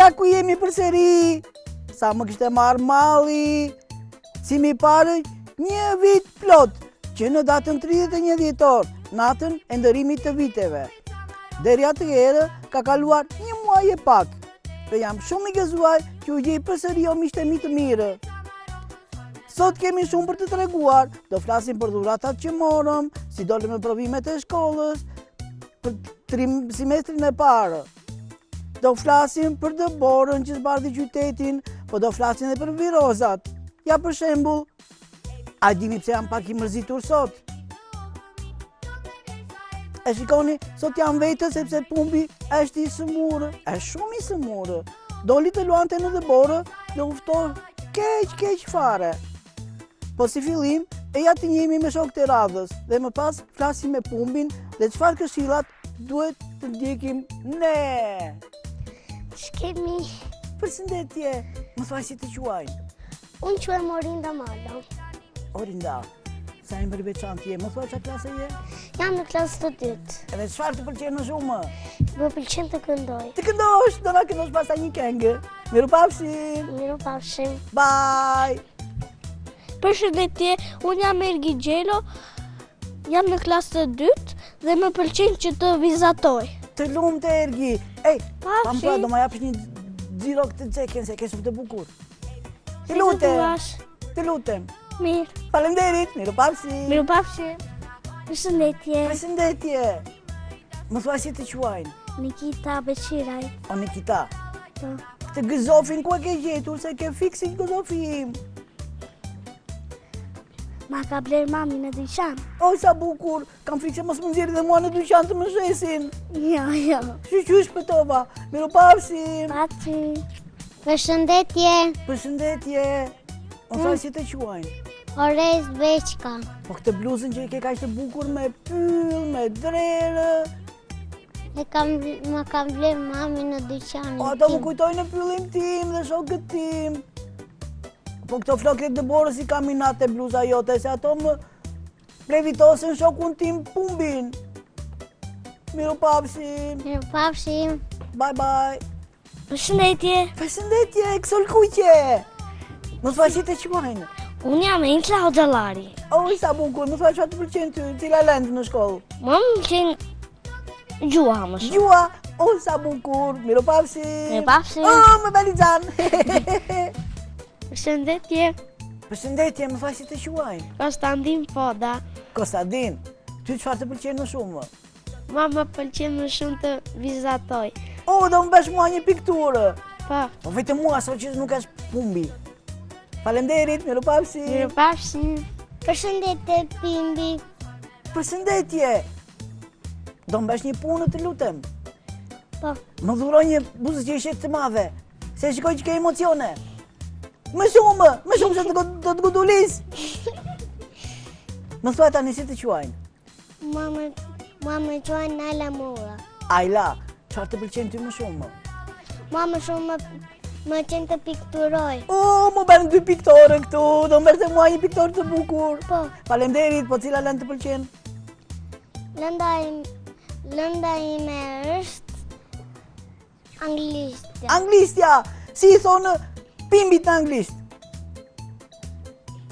ja ku jemi përsëri. Sa më kishte marrë malli. Si mi parë, një vit plot, që në datën 31 dhjetor, natën e ndërimit të viteve. Deri atëherë ka kaluar një muaj e pak. Dhe jam shumë i gëzuar që u gjej përsëri o miqtë mi të mirë. Sot kemi shumë për të treguar, do flasim për dhuratat që morëm, si dolëm me provimet e shkollës, për trimestrin e parë. Do flasim për dëborën që zbardhi qytetin, po do flasim edhe për virozat. Ja për shembull, a dini pse jam pak i mërzitur sot? E shikoni, sot jam vetës sepse Pumbi është i sëmurë, është shumë i sëmurë. Doli të luante në dëborë dhe u ftohë keq fare. Po si fillim, e ja të njemi me shok të radhës dhe më pas flasim me Pumbin dhe çfarë këshillat duhet të ndjekim ne. Shkemi. Përshëndetje, më thuaj si të quajnë. Unë quhem Orinda Mala. Orinda, sa e më veçantë je, më thuaj çfarë klase je? Jam në klasë të dytë. Edhe çfarë të pëlqen më shumë? Më pëlqen të këndoj. Të këndosh, do na këndosh pastaj një këngë. Mirupafshim. Mirupafshim. Bye. Përshëndetje, unë jam Ergi Gjelo, jam në klasë të dytë dhe më pëlqen që të vizatoj. Të lumtë Ergi. Ej, Pafshi. do më japësh një xhiro këtë cekën se ke shumë të bukur. Të lutem. Të lutem. Mirë. Faleminderit, mirupafshim. Mirupafshim. Përshëndetje. Përshëndetje. Më thua si të quajnë? Nikita Beqiraj. O Nikita. Po. Këtë gëzofin ku e ke gjetur se ke fiksin gëzofim? Ma ka bler mami në dyqan. O, sa bukur, kam frikë se mos më nxjerrin dhe mua në dyqan të më shesin. Jo. Qysh pëtova, mirupafshim. Paci. Përshëndetje. Përshëndetje. Më thua si të quajnë? Orez Beqka. Po këtë bluzën që i ke kaq të bukur me pyll, me drerë. Më kam bler mami në dyqanin O, ato më tim. kujtojnë në pyllin tim dhe shokët tim. Po këto flokët dëborës i kam minate bluza jote, se ato më levitosin shokun tim Pumbin. Mirupafshim. Mirupafshim. Bye. Përshëndetje. Përshëndetje, Kësol Kuqe. Më thua si të quajnë? Unë jam Encla Hoxhallari. O, sa bukur, më thua çfarë të pëlqen ty, cila lend në shkollë? Më pëlqen gjua më shumë. Gjua, o, sa bukur, mirupafshim. Mirupafshim. O, më belixan. Përshëndetje. Përshëndetje, më thua si të quajnë? Konstantin Poda. Kostadin, ty çfarë të pëlqen më shumë? Ma më pëlqen më shumë të vizatoj. O, do më bësh mua një pikturë. Po. Po vetëm mua, so që nuk është Pumbi. Faleminderit, mirupafshim. Mirupafshim. Përshëndetje Pimbi. Përshëndetje. Do më bësh një punë të lutem. Po. Më dhuroj një buzëqeshje të madhe, se shikoj që ke emocione. Më shumë se do të gudulis. Më thua tani si të quajnë? Më quajnë Nala Mura. Ajla, çfarë të pëlqen ty më shumë? Më shumë më qenë të pikturoj. O, më bën 2 piktore këtu, do më bërë mua një piktor të bukur. Po. Faleminderit, po cila lëndë të pëlqen? Lënda ime është anglistja. Anglistja, si i thonë Pimbit në anglisht.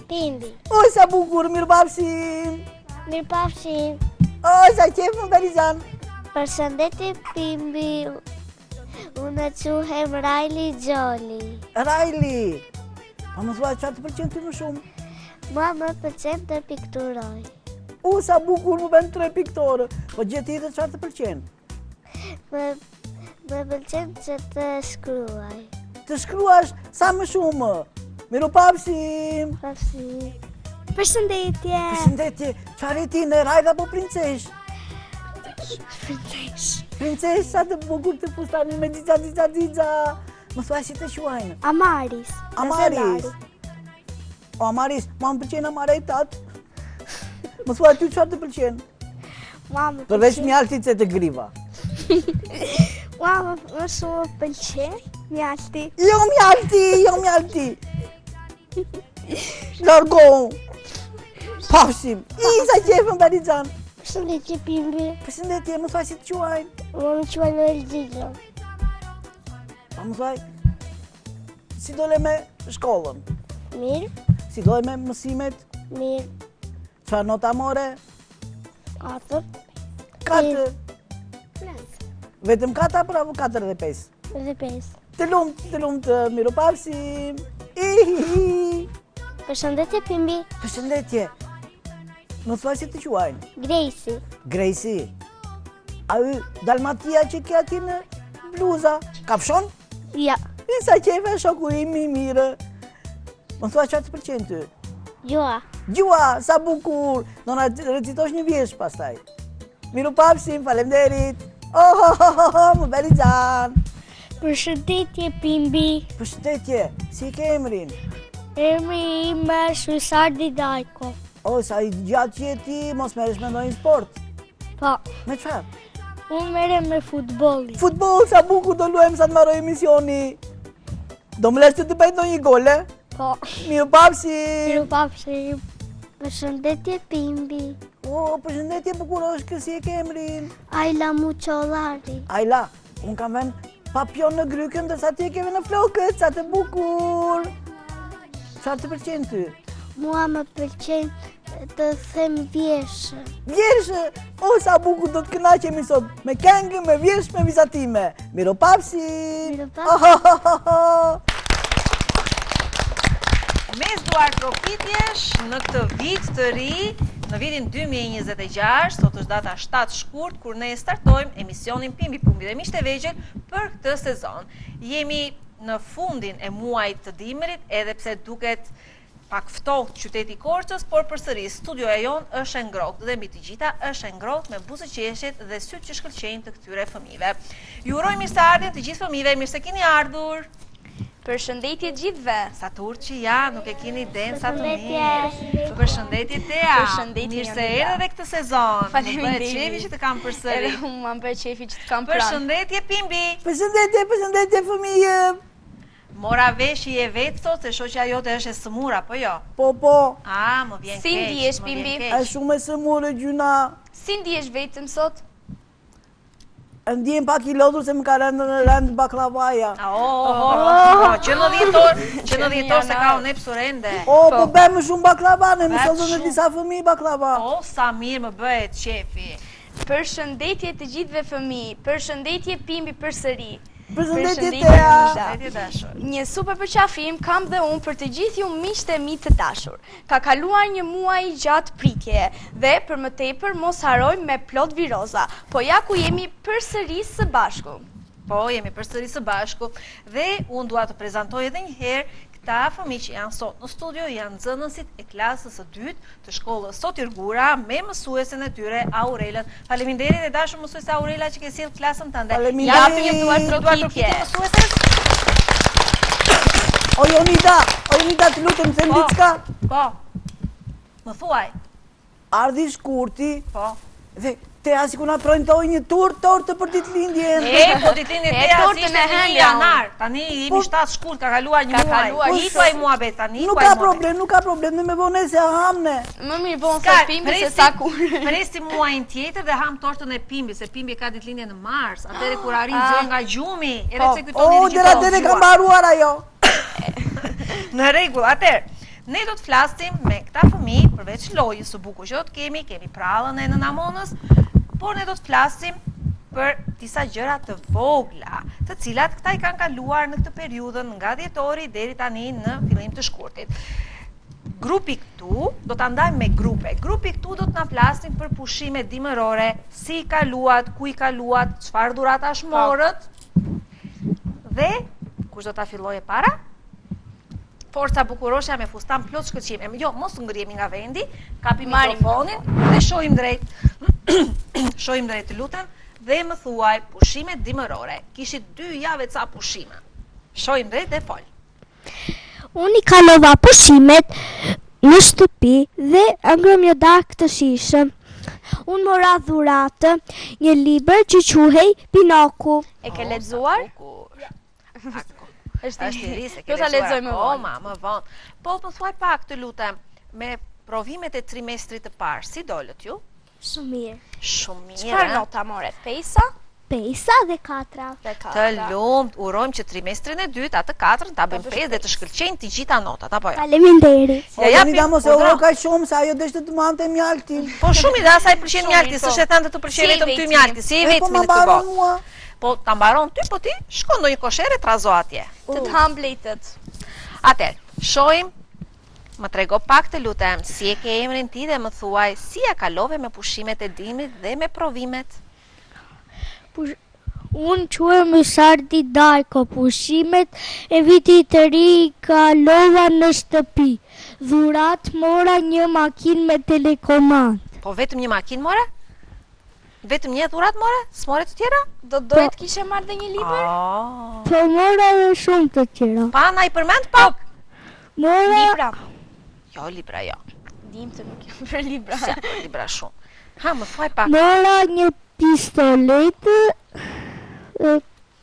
Pimbi. O, sa bukur, mirupafshim. Mirupafshim. O, sa qef më belixan. Përshëndetje Pimbi. Unë quhem Rajli Gjoli. Rajli, po më thua çfarë të pëlqen ty më shumë? Më pëlqen të pikturoj. O, sa bukur, më bën 3 piktore. Po gjë tjetër çfarë të pëlqen? Më pëlqen që të shkruaj. Të shkruash sa më shumë. Mirupafshim. Përshëndetje. Përshëndetje, çfarë je ti, në rajt apo princesh? Princesh. Princesh, sa të bukur të fustani me dixa. Më thua si të quajnë? Amaris. Amaris. O, Amaris, ma më pëlqen Amaretat. Më thua ty çfarë të pëlqen? Përveç mjaltit se të griva. Më shumë pëlqen mjalti. Jo mjalti. Largohu. Pafshim. Sa qef më belixan. Përshëndetje Pimbi. Përshëndetje, më thua si të quajnë? Më quajnë Elgjilo. Pa më thaj, si dole me shkollën? Mirë, Si dole me mësimet? mirë, Çfarë nota more? 4, 4. 5 Vetëm 4 apo 4 dhe 5? dhe 5. Të lumt, miru pafshim. Ihihi. Përshëndetje Pimbi, Përshëndetje. Më thuaj si të quajnë? Grejsi, Grejsi. A y Dalmatia që ke ati në bluza? Kafshon? Ja, Sa qefe shoku im i mirë. Më thua çfarë të pëlqen ty? Joa, Gjua, sa bukur. Do na recitosh një vjersh pastaj. Miru pafshim, faleminderit. Më beri xhan. përshëndetje Pimbi. Përshëndetje, si ke emrin? Emri im është Sardi Dajko. O, sa i gjatë që je ti, mos merresh me ndonjë sport. Po, Me çfarë? unë merrem me futbollin. Futboll, sa bukur do luajmë sa të mbaroj emisioni. Do më lesh të bëj ndonjë gol, e? Po, Miru pafshim. miru pafshim. përshëndetje Pimbi, O, përshëndetje bukurosh, kësi e ke emrin? Ajla Muqollari, Ajla, unë kam ven papion në grykën, ndërsa ti e keve në flokët, sa të bukur. Çfarë të pëlqen ty? mua më pëlqen të them vjeshë. Vjershë, o sa bukur do të kënaqemi sot, me këngë, me vjershë, me vizatime. Miru pafshim. Miropafshim. Me zduar trokitjesh në këtë vit të ri, në vitin 2026, sot është data 7 shkurt, kur ne startojmë emisionin Pimbi Pumbi dhe Miqtë e Vegjël për këtë sezon. Jemi në fundin e muajit të dimrit, edhe pse duket pak ftohtë qyteti Korçës, por përsëri studioja jonë është e ngrohtë dhe mbi të gjitha është e ngrohtë me buzëqeshjet dhe sytë që shkëlqejnë të këtyre fëmijëve. Ju uroj mirëseardhjen të gjithë fëmijëve, mirë se keni ardhur. Përshëndetje gjithve. Sa turqi ja, nuk e keni den sa të mirë. Përshëndetje. Përshëndetje Tea. Përshëndetje, Mirë se Jonida. erdhe dhe këtë sezon. Faleminderit. Më bëhet qefi që të kam përsëri. Edhe unë më bërë qefi që të kam pranë. Përshëndetje Pimbi. Përshëndetje fëmijë. Mora vesh i e vetë sot se shoqja jote është e sëmur apo jo? Po, Më vjen keq. Si ndihesh, më vjen Pimbi? keq. është shumë e sëmurë gjuna. Si ndihesh vetëm sot? Ndjen pak i lodhur se më ka rënë në rënd baklavaja. Që në 10 orë se ka unë epsurende. O, po bëj më shumë baklava, ne më Vetë sollën në shumë. disa fëmijë baklava. O, sa mirë më bëhet qefi. Përshëndetje të gjithve fëmijë. Përshëndetje Pimbi përsëri. Përshëndetje Përshëndetje, Tea. Jonida. Përshëndetje dashur. Një super përqafim kam dhe unë për të gjithë ju miqtë e mi të dashur. Ka kaluar një muaj gjatë pritje dhe për më tepër mos harojmë me plot viroza, po ja ku jemi përsëri së bashku. Po, jemi përsëri së bashku dhe unë dua të prezantoj edhe një herë këta fëmijë që janë sot në studio, janë nxënësit e klasës së dytë të shkollës Sotirgura me mësuesen e tyre Aurelën. Faleminderit e dashur mësuese Aurela që ke sjell klasën tënde. Faleminderit. Japim një duar Duar trokitje. trokitje mësueses? O Jonida, të lutem them Po. diçka. Po. Më thuaj. Ardhi shkurti Po. dhe Tea si ku na premtoi një tortë për ditëlindjen. Po ditëlindjen E, e Teas tortën ishte e në hënja janar. Tani jemi Po. 7 shkurt, ka kaluar një Ka muaj. kaluar Po ikuaj muhabet tani, Nuk ikuaj ka muhabet. problem, ne me vonese hamne. Më mirë bon Ska, se Pimbi se sa kur. Presim muajin tjetër dhe ham tortën e Pimbi, se Pimbi ka ditëlindje në mars. Atëre kur arrin zë nga gjumi, edhe pse kujtoni O, dera ka mbaruar ajo. Në rregull, atëherë, ne do të flasim me këta fëmijë përveç lojës së bukur që do të kemi prallën e nënamonës, por ne do të flasim për disa gjëra të vogla, të cilat këta i kanë kaluar në këtë periudhën nga dhjetori deri tani në fillim të shkurtit. Grupi këtu do ta ndajmë me grupe. Grupi këtu do të na flasin për pushimet dimërore, si i kaluat, ku i kaluat, çfarë dhuratash morët. Dhe kush do ta fillojë para? Forca Bukurosha me fustan plot shkëlqim. Jo, mos u ngrihemi nga vendi, kapi Marrim mikrofonin dhe shohim drejt. Shohim drejt, lutem, dhe më thuaj pushimet dimërore. Kishit 2 javë ca pushime. Shohim drejt dhe fol. Unë i kalova pushimet në shtëpi dhe ngrëm një darkë të shishëm. Unë mora dhuratë një libër që quhej Pinoku. E ke lexuar? Është i ri se ke Do ta lexoj më vonë. Më vonë. Po më thuaj pak të lutem, me provimet e trimestrit të parë, si dolët ju? Shumë mirë. Shumë mirë. Çfarë nota more? Pesa? 5 dhe 4. Të lumt, urojmë që trimestrin e dytë, atë 4 ta bëjmë 5 dhe të shkëlqejnë të gjitha notat, apo jo? Faleminderit. O, Jonida mos e uro ka shumë, se ajo deshte të mante mjaltin. Po shumë i dhe asaj pëlqen mjalti, s'është e thënë të pëlqej vetëm ty mjalti, si i Po vetmi ma në këtë baron botë. mua. Po ta mbaron ty, po ti shko ndonjë koshere trazo atje. Të të ham bletët. Atëherë, shohim, më trego pak të lutem, si e ke emrin ti dhe më thuaj si ja kalove me pushimet e dimrit dhe me provimet. Unë quhem Shardi Dajko, pushimet e vitit të ri kalova në shtëpi. Dhurat mora një makinë me telekomand. Po vetëm një makinë more? Vetëm një dhurat more? S'more të tjera? Do dohet kishe marrë dhe një libër? Po mora dhe shumë të tjera. Pa na i përmend pak? Mora Libra. Jo, libra jo. Dim të nuk jam për libra. Si për libra shumë. Ha, më thuaj pak. Mora një pistoletë,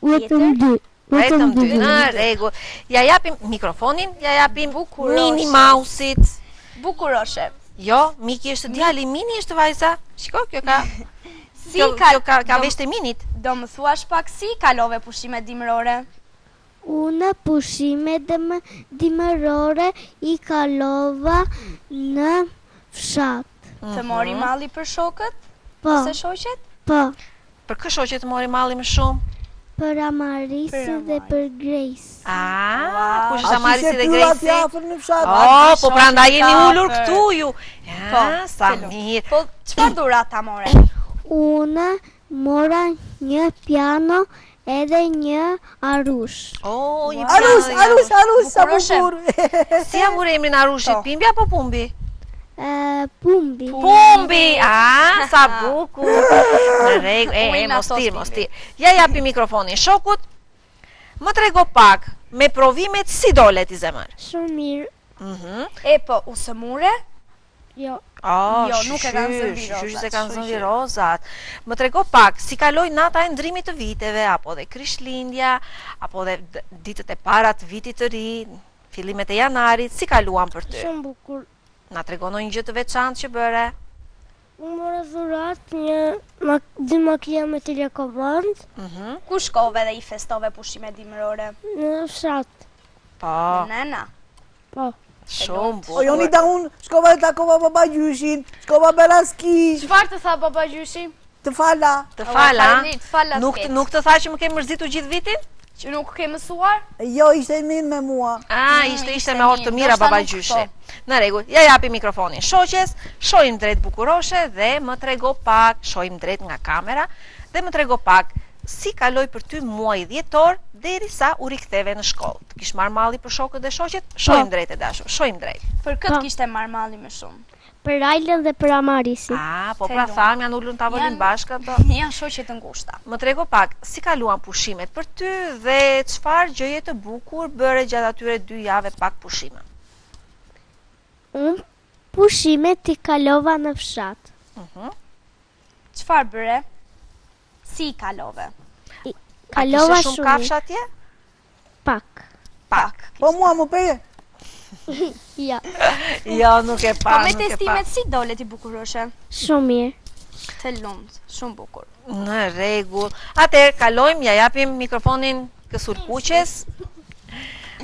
vetëm dy. Vetëm dy, në rregull. Ja japim mikrofonin, ja japim Bukuroshe. Mini Mouse-it. Bukuroshe. Jo, Miki është djali, Mini është vajza. Shiko, kjo ka Si kjo ka vesh të Minit. Do më thuash pak si kalove pushimet dimërore? Unë pushimet dimërore i kalova në fshat. Të mori malli për shokët? Po, Ose shoqet? po, Për kë shoqe të mori malli më shumë? për Amarisë dhe për Grace. Ah, kush A është Amarisi kishe dhe pyllat Grejsi? jafër në fshat? Oh, po shoqe prandaj jeni ka ulur për- këtu ju. Po, Ja, sa të lumt. mirë. Po, çfarë dhurata more? Unë mora një piano edhe një arush. Oh, një Arush, piano, arush, arush, sa Bukuroshe. bukur. Si ja vure emrin Arushit, Po. Pimbi apo Pumbi? Pumbi. Pumbi, ah, sa bukur. Në rregull, Unë na mos sos tir, Pimbi. mos tir. Ja japi mikrofonin shokut. Më trego pak me provimet si dole ti zemër. Shumë mirë. E po, usëmure? Jo. Oh, Jo, nuk e kanë zënë shysh, virozat, se kanë kështu zënë që- virozat. Më trego pak si kaloi nata e ndrimit të viteve, apo dhe Krishtlindja, apo dhe ditët e para të vitit të ri, fillimet e janarit, si kaluan për ty? Shumë bukur. Na tregon ndonjë gjë të veçantë që bëre? Unë mora dhurat dy makina me telekomand Ku shkove dhe i festove pushimet dimërore? në fshat. Po, Nena. Po. shumë O, bukur. Jonida unë shkova të takova baba gjyshin, shkova beraski, Çfarë të tha baba gjyshi? të fala. Të fala, Faleminderit, fala nuk shpejt. nuk të tha që më ke mërzitur gjithë vitin? Që nuk ke mësuar? Jo, ishte mirë me mua. Ishte ishte me orë të mirë, mira ndoshta baba nuk gjyshi. po. Në rregull, ja japi mikrofonin shoqes, shohim drejt Bukuroshe dhe më trego pak, shohim drejt nga kamera dhe më trego pak si kaloi për ty muaji dhjetor derisa u riktheve në shkollë. Të kish marrë malli për shokët dhe shoqet? Shohim drejt e dashur, shohim drejt. Për këtë Po. kishte marrë malli më shumë. Për Ajlen dhe për Amarisin. Po Te pra lumë. tham janë ulur në tavolin Janë- bashkë ato. Janë shoqe të ngushta. Më trego pak, si kaluan pushimet për ty dhe çfarë gjëje të bukur bëre gjatë atyre 2 jave pak pushime? Unë pushimet i kalova në fshat. Çfarë bëre? Si i kalove? Kalova A kishe shumë shumë kafsh atje? pak. Pak. Po mua më peje. Ja, Jo, nuk e pa, Po me nuk e pa. testimet si dole ti Bukuroshe? shumë mirë. Të lumt, shumë bukur. Në rregull. Atëherë kalojmë, ja japim mikrofonin kësur kuqes.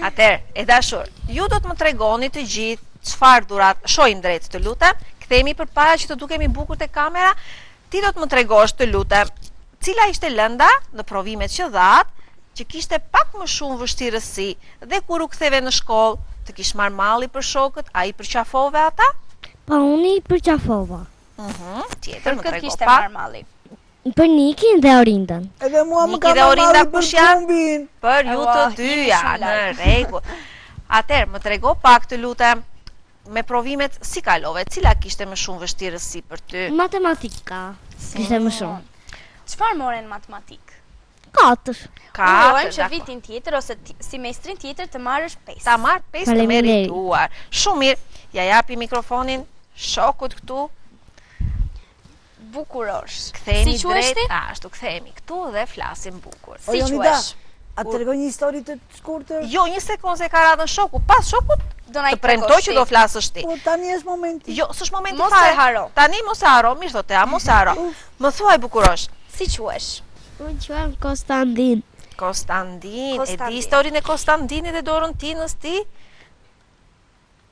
Atëherë, e dashur, ju do të më tregoni të gjithë çfarë dhurat, shohim drejt të lutem, kthehemi përpara që të dukemi bukur te kamera. Ti do të më tregosh të lutem, cila ishte lënda në provimet që dhat, që kishte pak më shumë vështirësi dhe kur u ktheve në shkollë, të kish marrë malli për shokët, a i përqafove ata? Po unë i përqafova. Tjetër, Për më këtë trego kishte pak. marrë malli. Për Nikin dhe Orindën. Edhe mua më Niki ka dhe marrë Orinda malli për kush janë? Pumbin. Për ju të Ua, jemi dyja, shumë në larg. rregull. Atëherë, më trego pak të lutem, me provimet si kalove, cila kishte më shumë vështirësi për ty? Matematika. Kishte më shumë. Çfarë more në matematik? 4. Urojmë që dakor. vitin tjetër ose semestrin tjetër të marrësh 5. Ta marr 5 të Faleminderit. merituar. Shumë mirë. Ja japi mikrofonin shokut këtu. Bukurosh. Kthehemi Si quhesh drejt, ti? ashtu kthehemi këtu dhe flasim bukur. O Si Jonida, quhesh? a të tregoj një histori të shkurtër? Jo, një sekondë se ka radhën shoku. Pas shokut Do na i të premtoj tregosh që ti. do flasësh ti. Po tani është momenti. Jo, s'është momenti Mos fare. e haro. Tani mos e haro, mirë thotë, mos e haro. Më thuaj Bukurosh. Si quhesh? Unë quhem Konstantin. Konstantin. E Konstantin. di historinë e Konstantinit e Dorontinës ti?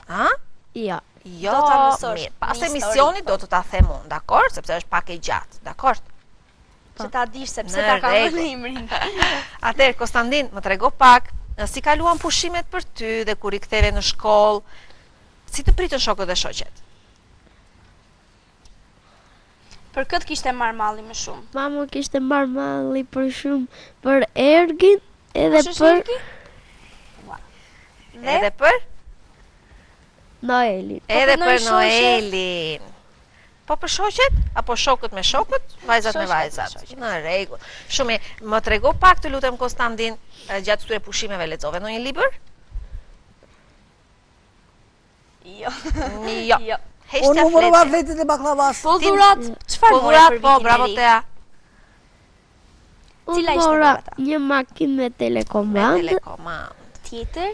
Ha? Jo. Jo, Do ta mësosh mirë. Pas një emisionit histori, do të ta them unë, dakor? Sepse është pak e gjatë, dakor? Që ta dish sepse Në ta ka rregull. vënë emrin. Atëherë Konstantin, më trego pak, si kaluan pushimet për ty dhe kur i ktheve në shkollë? Si të pritën shokët dhe shoqet? Për këtë kishte marrë malli më shumë. Mama kishte marrë malli për shumë për Ergin edhe Kush është për Ergi? Dhe Edhe për? Noelin. Edhe për për ndonjë shoqe? Noelin. Po për shoqet? Apo shokët me shokët? Vajzat me Shoqet me vajzat? shoqet. Në rregull. Shumë mirë. Më trego pak të lutem Konstantin, gjatë këtyre pushimeve lexove ndonjë libër? jo. Jo. Jo. Unë Heshtja numërova fleci. fletit e baklavas. Po dhurat, çfarë Po more dhurat, për po, vitin bravo e ri? Tea. Cila Unë ishte mora dhurata? një makinë me Me telekomandë. telekomandë. Tjetër?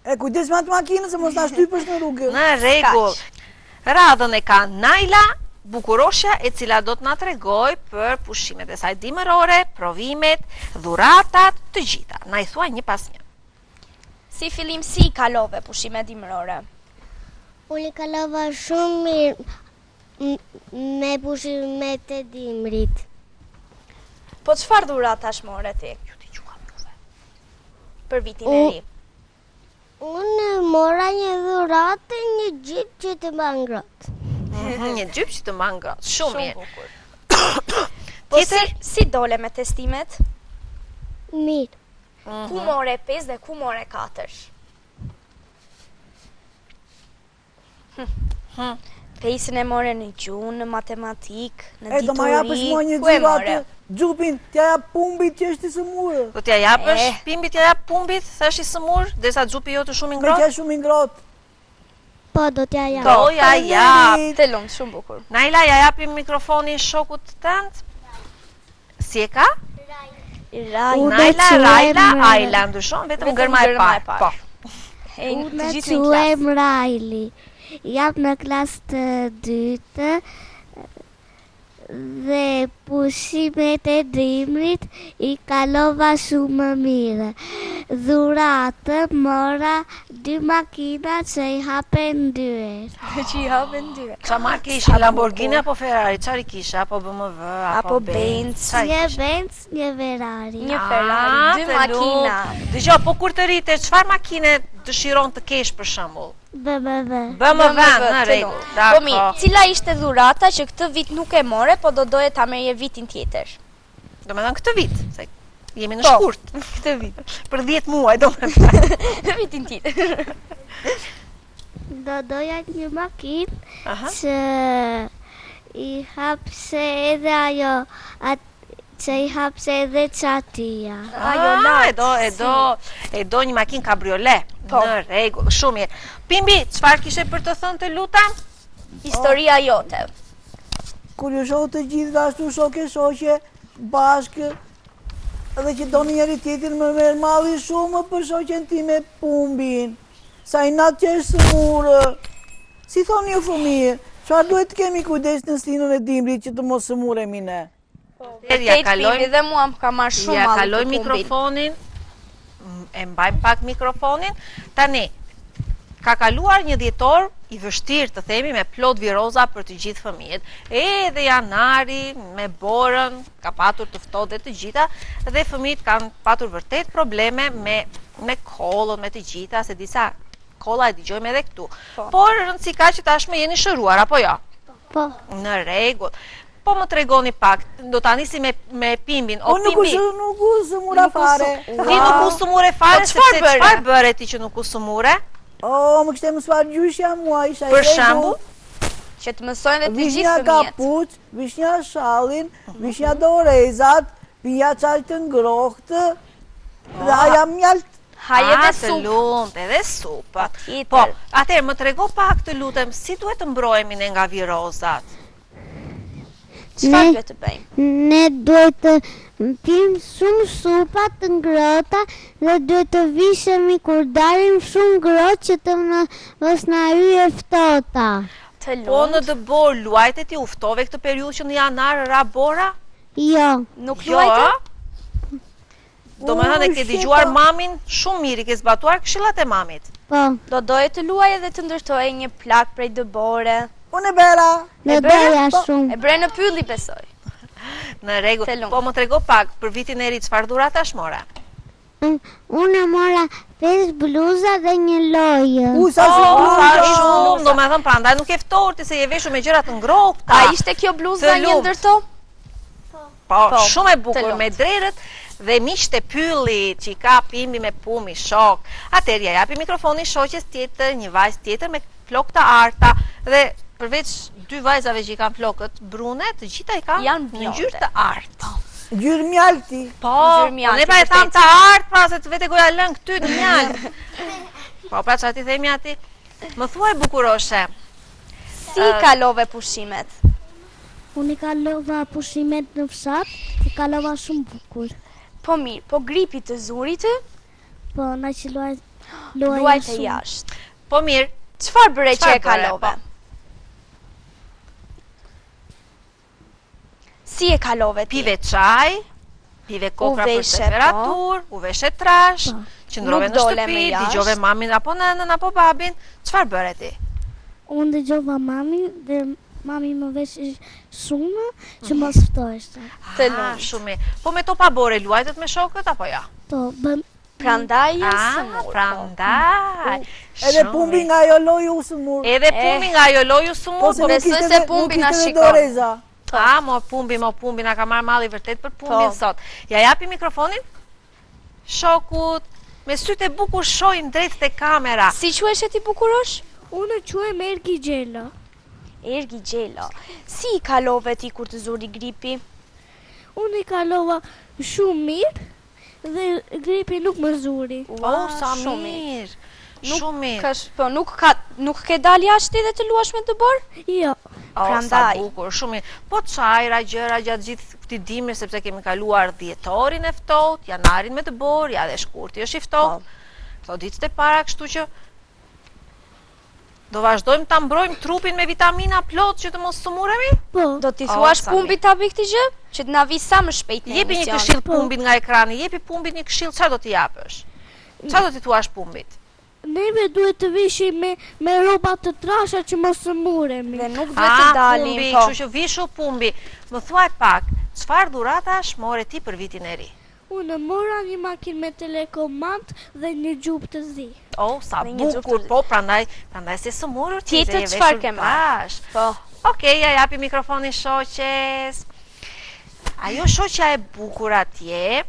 E kujdes me atë makinën se mos na shtypësh në rrugë. Në rregull. Radhën e ka Naila Bukurosha, e cila do të na tregoj për pushimet e saj dimërore, provimet, dhuratat, të gjitha. Na i thuaj një pas një. Si fillim si i kalove pushimet dimërore? Unë i kalova shumë mirë me pushimet e dimrit. Po çfarë dhuratash more ti? Për vitin e ri. Unë mora një dhuratë, një gjip që të mban ngrohtë. Një gjyp që të mban ngrohtë. Shumë mirë. bukur. Po si dole me testimet? Mirë. Ku more 5 dhe ku more 4? Pesën e more në gjuhë, në matematik, në E do ma japësh mua dituri. një Ku e xhiro more? atë xhupin, t'ja jap pumbit që është i sëmurë. Do t'ja japësh, Eh. pimbit t'ja jap pumbit, thash i sëmur, derisa xhupi jote shumë i Me që ngrohtë. shumë i ngrohtë. Po, do t'ja jap. Do ja jap. Të lumt, shumë bukur. Naila, ja japim mikrofonin shokut tënd. Si e ka? Unë Naila, quhem Raila, Aila, ndryshon vetëm Vetëm gërma e gërma e parë. parë. Po. E Unë të gjithë në klasë. quhem Raili. Jam në klasë të dytë dhe pushimet e dimrit i kalova shumë më mirë. Dhuratë mora 2 makina që i hapen dyer. Që i hapen dy. Qa marke ishin Lamborghini apo Ferrari? Qari kisha? Apo BMW? Apo Benz. Çfarë Një kishe? Benz, një Ferrari. Një Ferrari, 2 makina. Dëgjoj, po kur të rritesh, çfarë makine dëshiron të kesh për shembull? BMW. BMW, në të rregull. lumt. Po mirë, cila ishte dhurata që këtë vit nuk e more, po do doje ta merrje vitin tjetër? Domethënë këtë vit, se jemi në Po. shkurt. Këtë vit. Për 10 muaj, domethënë. Vitin tjetër. Do doja një makinë Aha. që i hapse edhe ajo, që i hapse edhe qatia. E do një makinë kabriolet. Po. Në rregull, shumë mirë. Pimbi, çfarë kishe për të thënë të lutem? Historia jote. Kur ju shoh të gjithë ashtu shoqe bashkë, edhe që doni njëri tjetrin më merr malli shumë për shoqen time Pumbin. Sa i natë që është sëmurë. Si thoni ju fëmijë, çfarë duhet të kemi kujdes në stinën e dimrit që të mos sëmuremi ne? Ja kalojmë Dhe mua më ka marrë shumë Ja malli kaloj të pumbit. mikrofonin, e mbajmë pak mikrofonin. Tani, ka kaluar një dhjetor i vështirë të themi me plot viroza për të gjithë fëmijët. Edhe janari me borën ka patur të ftohtë dhe të gjitha dhe fëmijët kanë patur vërtet probleme me kollën, me të gjitha, se disa kolla e dëgjojmë edhe këtu. Po. Por rëndësi ka që tashmë jeni shëruar apo jo? Po, Në rregull. Po më tregoni pak, do ta nisi me Pimbin. O Unë nuk Pimbi, u sëmura fare. ti nuk u sëmure fare, Po, sepse çfarë bëre? çfarë bëre ti që nuk u sëmure? O, më kishte mësuar gjyshja mua, isha i Për rregull. shembull? Që të mësojnë dhe të Vishnja gjithë fëmijët. kapuç, vishnja shallin, vishnja dorezat, pinja çaj të ngrohtë, dhe aja mjalt. Haje dhe Të supë. lumt, edhe supa. Patjetër. Po, atëherë më trego pak të lutem, si duhet të mbrohemi ne nga virozat? Çfarë Ne- duhet të bëjmë? ne duhet të pim shumë supa të ngrota dhe duhet të vishemi kur dalim shumë ngrohtë që të mos na hyjë ftohta. Të Të Po në lumt. dëbor luajte ti, uftove këtë periudhë që në janar ra bora? Jo. Nuk Jo, luajte? do me thënë e ke dëgjuar mamin shumë mirë, i ke zbatuar këshillat e mamit. Po. Do doje të luaj edhe të ndërtoje një plak prej dëbore. Unë e bera. Në bëre? doja Po, shumë. E bre në pylli besoj. Në rregull. Të lumt. Po më trego pak për vitin e ri, çfarë dhuratash more? Unë mora 5 bluza dhe një lojë. Sa Sa shumë. shumë, do me thënë prandaj nuk e ftohur ti se je veshur me gjëra të ngrohta. A ishte kjo bluza Të një lumt. ndërto? Po, Po, shumë e të bukur lumt. me drerët dhe miqtë e pyllit që i ka pimbi me pumi shok. Atëherë ja japi mikrofonin shoqes tjetër, një vajzë tjetër me flokë të arta dhe përveç 2 vajzave që i kanë flokët brune, të gjitha i kanë Janë në bjonde. ngjyrë të artë. Gjyrë mjalti. Po, Ngjyrë mjalti, ne pa e vërtet. tham të artë, pra se të vete goja lënë këty në mjaltë. Po, pra që ati themi ati, më thuaj bukuroshe. Si kalove pushimet? Unë i kalova pushimet në fshat, i kalova shumë bukur. Po mirë, po gripi të zurit Po, na që luajte jashtë. Po mirë, Çfarë bëre që Çfarë e bëre, kalove? po? Si e kalove ti? pive çaj, pive kokra për veshe, temperaturë, u veshe trash, qëndrove Nuk në dole shtëpi, me jashtë. dëgjove mamin apo nënën apo babin, çfarë bëre ti? Unë dëgjova mamin dhe mami më veshi shumë që mos ftoheshte. Të Ah, lumt. shumë mirë. Po me topa bore luajtet me shokët apo ja? Po, bëm Prandaj janë Ah, sëmur. prandaj. Edhe Shumë pumbi mirë. nga ajo loju u sëmur. Edhe pumbi nga ajo loju sumur, Po se po nuk besoj ishte se dhe- pumbi nuk na ishte dhe shikon. Doreza. mo pumbi na ka marrë malli vërtet për pumbin Po. sot. Ja japi mikrofonin shokut, me sytë e bukur shohim drejt te kamera. Si quhesh ti bukurosh? unë quhem Ergi Gjela. Ergi Gjelo. Si i kalove ti kur të zuri gripi? Unë i kalova shumë mirë dhe gripi nuk më zuri. Oh, sa shumë mirë. Shumë mirë. Po nuk ke dal jashtë dhe të luash me dëbor? Jo, Oh, sa Prandaj. bukur, shumë mirë. Po çajra, gjëra gjatë gjithë këtij dimri sepse kemi kaluar dhjetorin e ftohtë, janarin me të borë, ja dhe shkurti është i ftohtë. Këto ditët e para, kështu që do vazhdojmë ta mbrojmë trupin me vitamina plot që të mos sëmuremi? po, Do t'i Oh, thuash sa pumbit ta bëj këtë gjë? Që të na vi sa më shpejt në Jepi një emision. këshill pumbit nga ekrani, jepi pumbit një këshill, çfarë do t'i japësh? Çfarë do t'i thuash pumbit? neve duhet të vishim me roba të trasha që mos sëmuremi. Dhe nuk duhet të dalim, pumbi, po. kështu që vishu pumbi. Më thuaj pak, çfarë dhuratash more ti për vitin e ri? Unë mora një makinë me telekomand dhe një gjupë të zi. Oh, sa Në një bukur, xhuptë. po, prandaj si sëmurur ti, Tjetër se je çfarë veshur ke marrë? trash. Po. Okej, ja japi mikrofonin shoqes. Ajo shoqja e bukur atje,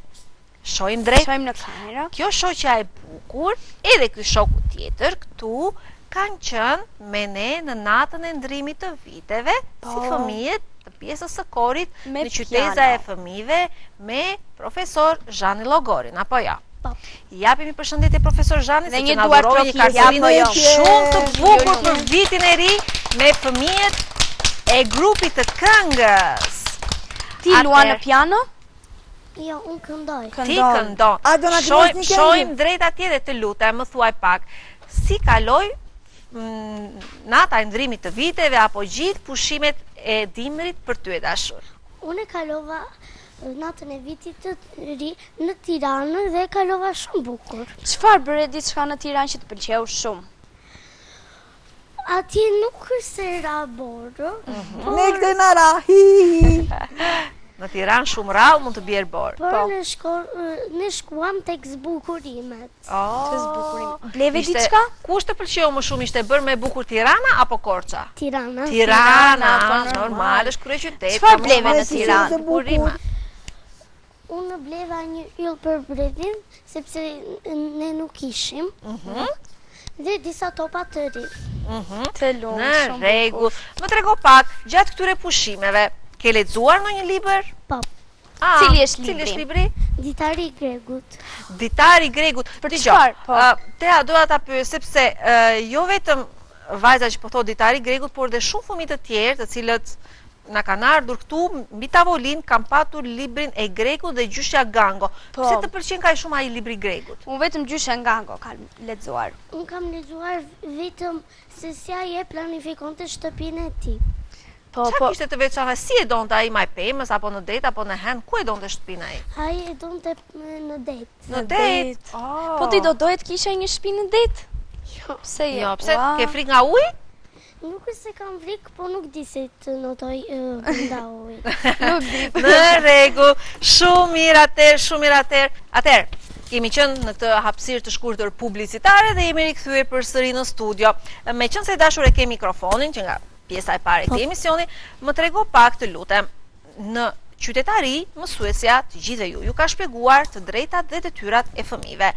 shohim drejt. Shojmë në kamera. Kjo shoqja e bukur, edhe ky shoku tjetër këtu kanë qenë me ne në natën e ndrimit të viteve, si Po. fëmijët të pjesës së korit Me në qyteza piano. e fëmijëve me profesor Zhani Llogorin, apo ja? Po. Japimi përshëndetje profesor Zhani, Dhe se një që na duar dhuroi një trokitje, karserinë apo jo? shumë të bukur për vitin e ri me fëmijët e grupit të këngës. Ti luan në Atëherë, piano? Jo, unë këndoj. Ti këndon. A, do na këndosh një këngë? Shojmë drejt atje dhe të lutem, më thuaj pak. Si kaloi nata e ndrimit të viteve apo gjithë pushimet e dimrit për ty e dashur? Unë e kalova natën e vitit të ri në Tiranë dhe e kalova shumë bukur. Çfarë bëre diçka në Tiranë që të pëlqeu shumë? Atje nuk është se ra borë, Ne këtë në ra, hi. Në Tiranë shumë rrallë mund të bjerë borë. por ne shkuam tek zbukurimet. Oh, Të zbukurim. Bleve Ishte- diçka? Kush të pëlqeu më shumë, ishte bërë me bukur Tirana apo Korça? Tirana. Tirana, po, normal, është kryeqytet. Çfarë ka bleve më në shumë Tiranë? bukurime. Unë bleva një yll për bredin, sepse ne nuk ishim. Dhe disa topa të ri. Të lumë, Në shumë rregull. Më trego pak, gjatë këtyre pushimeve, ke lexuar ndonjë libër? Po. Ah, Cili është Cili është libri? libri? Ditari i Gregut. Ditari i Gregut. Për Dgjoj, çfarë? Po. Tea doja ta pyes sepse jo vetëm vajza që po thot Ditari i Gregut, por dhe shumë fëmijë të tjerë, të cilët na kanë ardhur këtu mbi tavolinë, kam patur librin e Grekut dhe Gjyshja Gango. Po. Pse të pëlqen kaq shumë ai libri i Grekut? Unë vetëm Gjyshja Gango kam lexuar. Unë kam lexuar vetëm se si ai e planifikonte shtëpinë e tij. Po, Çfarë kishte të veçantë? Si e donte ai më pemës apo në det apo në hen? Ku e donte shtëpinë ai? Ai e donte në det. Në det. Po ti do doje të kisha një shtëpi në det? Pse jo? Jo, pse ke frikë nga uji? Nuk është se kam frikë, po nuk di se të notoj brenda ujit. Nuk di. Në rregull, shumë mirë atëherë, shumë mirë atëherë. Atëherë, kemi qenë në këtë hapësirë të shkurtër publicitare dhe jemi rikthyer përsëri në studio. Meqense dashur e ke mikrofonin që nga pjesa e parë e këtij emisioni, më trego pak të lutem. Në qytetari, mësuesja të gjithëve ju ka shpjeguar të drejtat dhe detyrat e fëmijëve.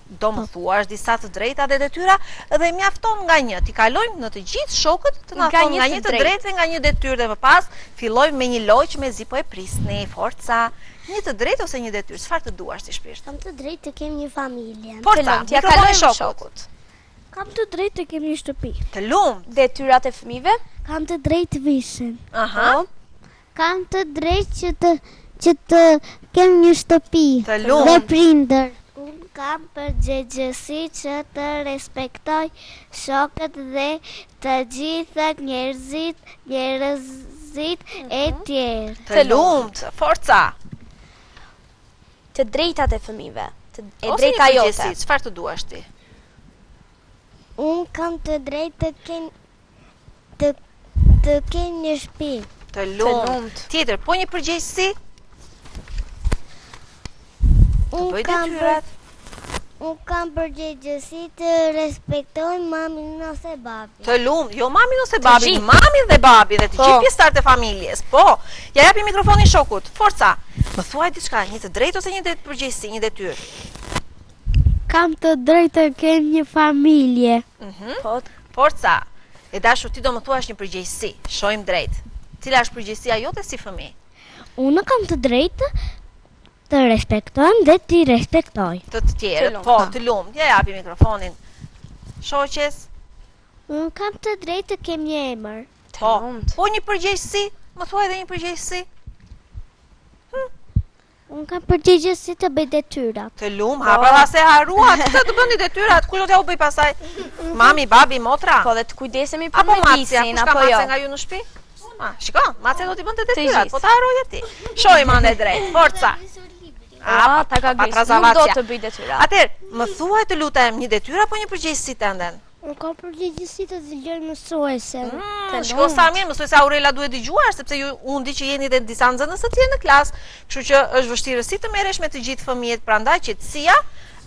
Do më thuash disa të drejta dhe detyra dhe mjafton nga një. Ti kalojmë në të gjithë shokët të na thonë nga një të drejtë dhe nga një detyrë dhe më pas fillojmë me një lojë që mezi po e prisni. Forca, një të drejtë ose një detyrë, çfarë të duash ti shpirt? Kam të drejtë të kem një familje. Forca, ja mikrofoni kalojmë shokut. Kam të drejtë të kem një shtëpi. Të lumt. Detyrat e fëmijëve? Kam të drejtë vishin. Aha. Kam të drejtë që të kem një shtëpi. Të lumt. Dhe prindër. Unë kam përgjegjësi që të respektoj shokët dhe të gjitha njerëzit e tjerë. Të lumt. Forca. Të drejtat e fëmijëve. E Ose drejta një jote. përgjegjësi, çfarë të duash ti? Unë kam të drejtë të kem një shtëpi. Të lumt. lumt. Tjetër, po një përgjegjësi? Të bëj detyrat. Unë kam përgjegjësi të respektoj mamin ose babin. Të lumt, jo mamin ose babin, gjithë. mamin dhe babin dhe të Po. gjithë pjesëtarët e familjes. Po, ja japi mikrofonin shokut. Forca. Më thuaj diçka, një të drejtë ose një përgjegjësi, një detyrë. Kam të drejtë të kem një familje. Po, Forca. E dashur ti do më thuash një përgjegjësi. Shojmë drejt. Cila është përgjegjësia jote si fëmijë? Unë kam të drejtë të respektojmë dhe ti respektoj. Të tjerët. lumt, Po, ha. të lumt. Ja japi mikrofonin. Shoqes. Unë kam të drejtë të kem një emër. Po. lumt. Po një përgjegjësi? Më thuaj edhe një përgjegjësi. Unë kam përgjegjësi të bëj detyrat. Të lumt, ha pra se haruat. Këtë të bëni detyrat, kush do t'ja u bëj pastaj? Mami, babi, motra. Po dhe të kujdesemi për Apo Macja, mjedisin, kush ka apo jo. Macja nga ju në shtëpi? Shiko, Macja do t'i bënte detyrat, gjithë. po ta haroje ti. Shojmë anë drejt, forca. Ta ka grisë, nuk do Patrazavacja. të bëj detyra. Atëherë, më thuaj të lutem, një detyrë apo një përgjegjësi tënden? Unë kam përgjegjësi të dëgjoj mësuesen. Shiko sa mirë, mësuesja Aurela duhet dëgjuar sepse ju unë di që jeni edhe disa nxënës të tjerë në klasë, kështu që është vështirë si të merresh me të gjithë fëmijët, prandaj qetësia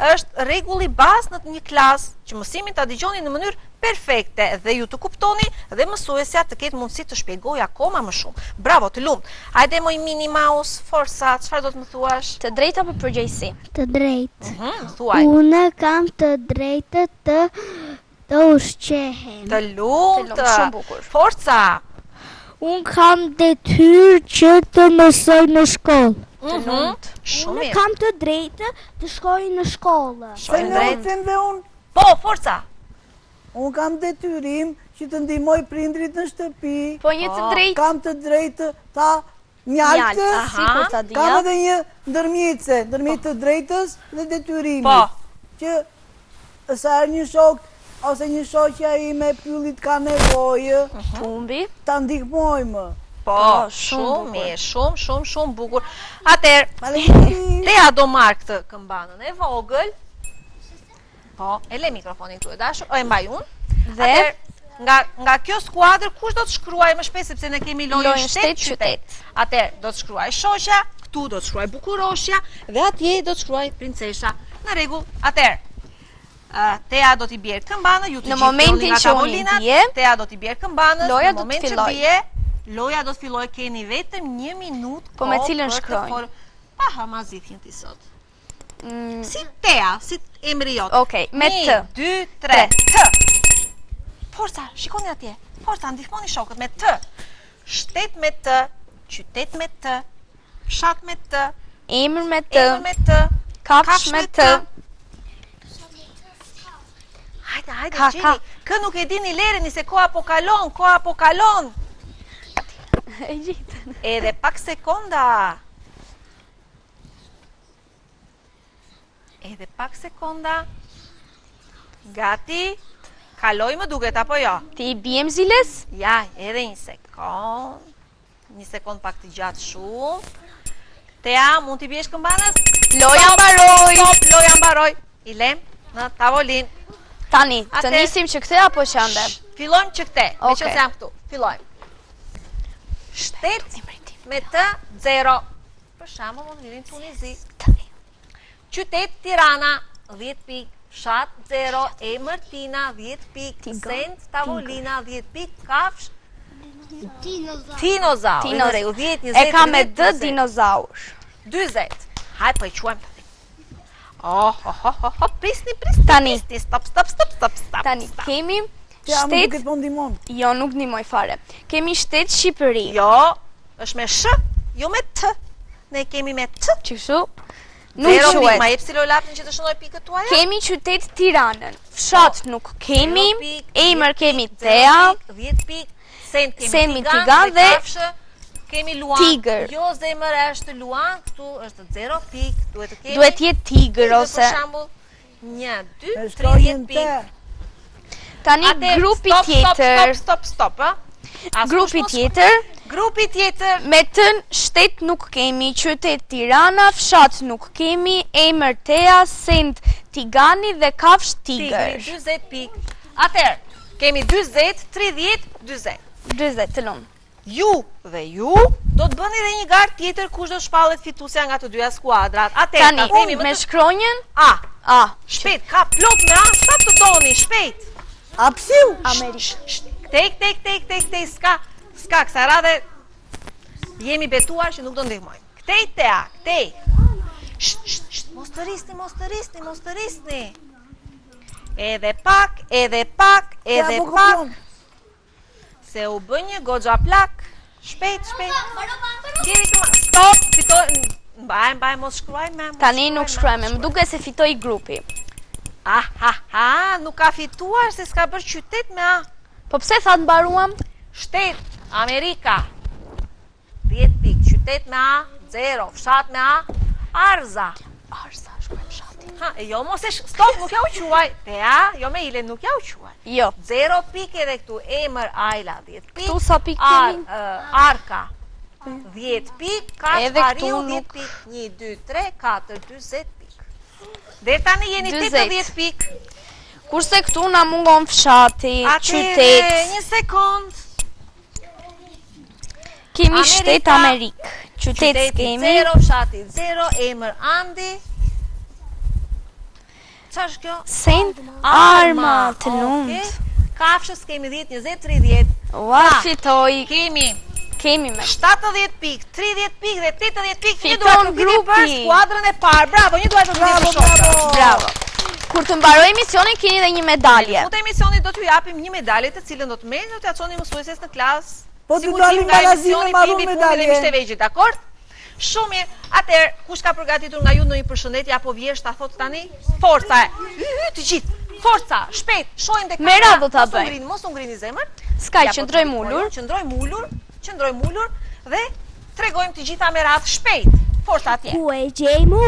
është rregulli bazë në një klasë që mësimin ta dëgjoni në mënyrë perfekte dhe ju të kuptoni dhe mësuesja të ketë mundësi të shpjegojë akoma më shumë. Bravo, të lumt. Hajde moj Mini Mouse, Forca, çfarë do të më thuash? Të drejtë apo përgjegjësi? Të drejtë. Thuaj. Unë kam të drejtë të ushqehem. Të lumt. shumë bukur. Forca. Unë kam detyrë që të mësoj në shkollë. Të lumt. Shumë Unë mirë. kam të drejtë të shkoj në shkollë. Se Shojmë në drejt. them dhe unë, Po, Forca. unë kam detyrim që të ndihmoj prindrit në shtëpi. Po një të drejtë. Kam të drejtë ta mjaltë. Sikur ta Kam dija. edhe një ndërmjetëse të drejtës dhe detyrimit. Po. Që sa një shok ose një shoqja ime pyllit ka nevojë, Humbi. Po, ta ndihmojmë. Po, shumë shumë bukur. mirë, shumë bukur. Atëherë, Faleminderit. Lea do marr këtë këmbanën e vogël. Po, e le mikrofonin këtu e dashur. O e mbaj unë. Dhe Atëherë, nga kjo skuadër kush do të shkruaj më shpejt sepse ne kemi lojën Lojën shtet shtet, qytet. Atëherë, do të shkruaj shoqja, këtu do të shkruaj bukuroshja dhe atje do të shkruaj princesha. Në rregull. Atëherë, Tea do t'i bjerë këmbanën, ju të Në gjithë momentin filloni nga që unë i tavolinat, bje, Tea do t'i bjerë këmbanës, loja në do të moment që filloj. bje, loja do të filloj, keni vetëm 1 minutë Po me kohë cilën për të shkrojnë? Pa hamazithin ti sot. mm, Si Tea, si emri jot. Okej, me T. 1, 2, 3, T. Forca, shikoni atje. Forca, ndihmoni shokët me T. Shtet me T, qytet me T, fshat me T, emër me T, emër me T, kafsh me T. Hajde, Ka. gjeni. Kë nuk e dini lereni se koha po kalon, koha po kalon. E gjitën. Edhe pak sekonda. Edhe pak sekonda. Gati. Kaloj më duket, apo jo? Ti i bjem Ziles? Ja, edhe një sekond. Një sekond pak të gjatë shumë. Tea, mund t'i bjesh këmbanës? Loja mbaroj. Stop, loja mbaroj. I lem në tavolin. Tani, të Ate- nisim që këte apo që ande? Fillojmë që këte, me Okej. që se jam këtu. Fillojmë. Shtet me të 0. Për shembull, mund virin Tunizi. Qytet Tirana, 10 pik. Fshat 0, emër Tina, 10 pik. Send, tavolina, 10 pik. Kafsh, Tinozaur. Në rregull, 10, 20, E ka me 30, D 40. dinozaur. 40. Hajde, po e quajmë tani. Prisni. Tani. Prisni, stop. Tani, stop. kemi Ja, më shtet, duket po ndihmon. jo nuk ndihmoj fare. Kemi shtet Shqipëri. Jo, është me sh, jo me t. Ne kemi me t. Qështu? Nuk Zero pik, ma quhet. jep silolapin që të shënoj pikët tuaja? Kemi qytet Tiranën. Fshat nuk kemi, Zero pik, emër 10 kemi pik, Tea, 10 pik, send kemi Semi tigan tigan dhe kafshë kemi luan. tigër. Jo zemër është luan, këtu është 0 pik, duhet të kemi. duhet jetë tigër ose... Për shembull, 1, 2, Me 30 shtojnë pik. te. Tani Atë, grupi stop, tjetër, Stop, ë? Askush grupi mos- tjetër, Grupi tjetër, me tën shtet nuk kemi, qytet Tirana, fshat nuk kemi, emër Tea, send Tigani dhe kafsh tigri, tigër. 20 pik. Atëherë, kemi 20, 30, 40. 20 të lumë. Ju dhe ju do të bëni edhe një garë tjetër kush do shpallet fituesja nga të dyja skuadrat. Atëherë, Tani, ta themi më me të shkronjën, A, A, shpejt, ka plot me A, sa të doni, shpejt. Apsiu. Tek, ska, kësa radhe jemi betuar që nuk do ndihmojmë. Këtej, Tea, këtej. Mos të risni. Edhe pak, Ja, po kopjon. Se u bë një goxha plak. Shpejt. Djeri të ma, stop, fitoj, mbaj, mos shkruaj me. tani nuk shkruajme, më duke se fitoj grupi. Nuk ka fituar se s'ka bërë qytet me A. Po pse thatë mbaruam? Shtet, Amerika, 10 pik, qytet me A, 0, fshat me A, Arza. Arza, shkruajmë fshati. Ha, e jo mos e stop, nuk ja u quaj. Tea, jo me ile, nuk ja u quaj. Jo, 0 pik edhe këtu, emër Ajla, 10 pik. tu sa pik kemi? Arka, 10 pik, Kash Edhe këtu Hariu, 10 nuk- pik, 1, 2, 3, 4, 20 pik. Dhe tani jeni 20. 80 pik. Kurse këtu na mungon fshati, Atëre, qytet, një sekund. kemi Amerika, shtet Amerik, qytet s'kemi, 0, fshati 0, emër Andi. Qa është kjo? send arma të lumt. Okej. Kafshës kemi 10, 20, 30. Ua, fitoj, Kemi kemi me 70 pik, 30 pik dhe 80 pik. Një Fiton duhet të vini për grupi. skuadrën e parë. Bravo, një duhet të vini për shokra. Bravo. Kur të mbaroj emisionin keni dhe një medalje. Fut emisionit do t'ju japim një medalje të cilën do të merrni, do t'ja çoni mësueses në klasë. Po Si të ku dalim t'vim nga magazinë, emisioni, marrun pimi, medalje. pumi dhe mishte vegjit, dakord? Shumë mirë. Atëherë, kush ka përgatitur nga ju ndonjë përshëndetje apo vjesht ta thot tani? Forca. Të gjithë. Forca, shpejt. Shohim tek Me radhë do ta Mos u bëjmë. ngrini, mos u ngrini zemër. Skaj, Ja, po, qëndroj të mulur. Qëndroj mulur dhe tregojmë të gjitha me radhë shpejt. Forca atje. Ku e gjejmë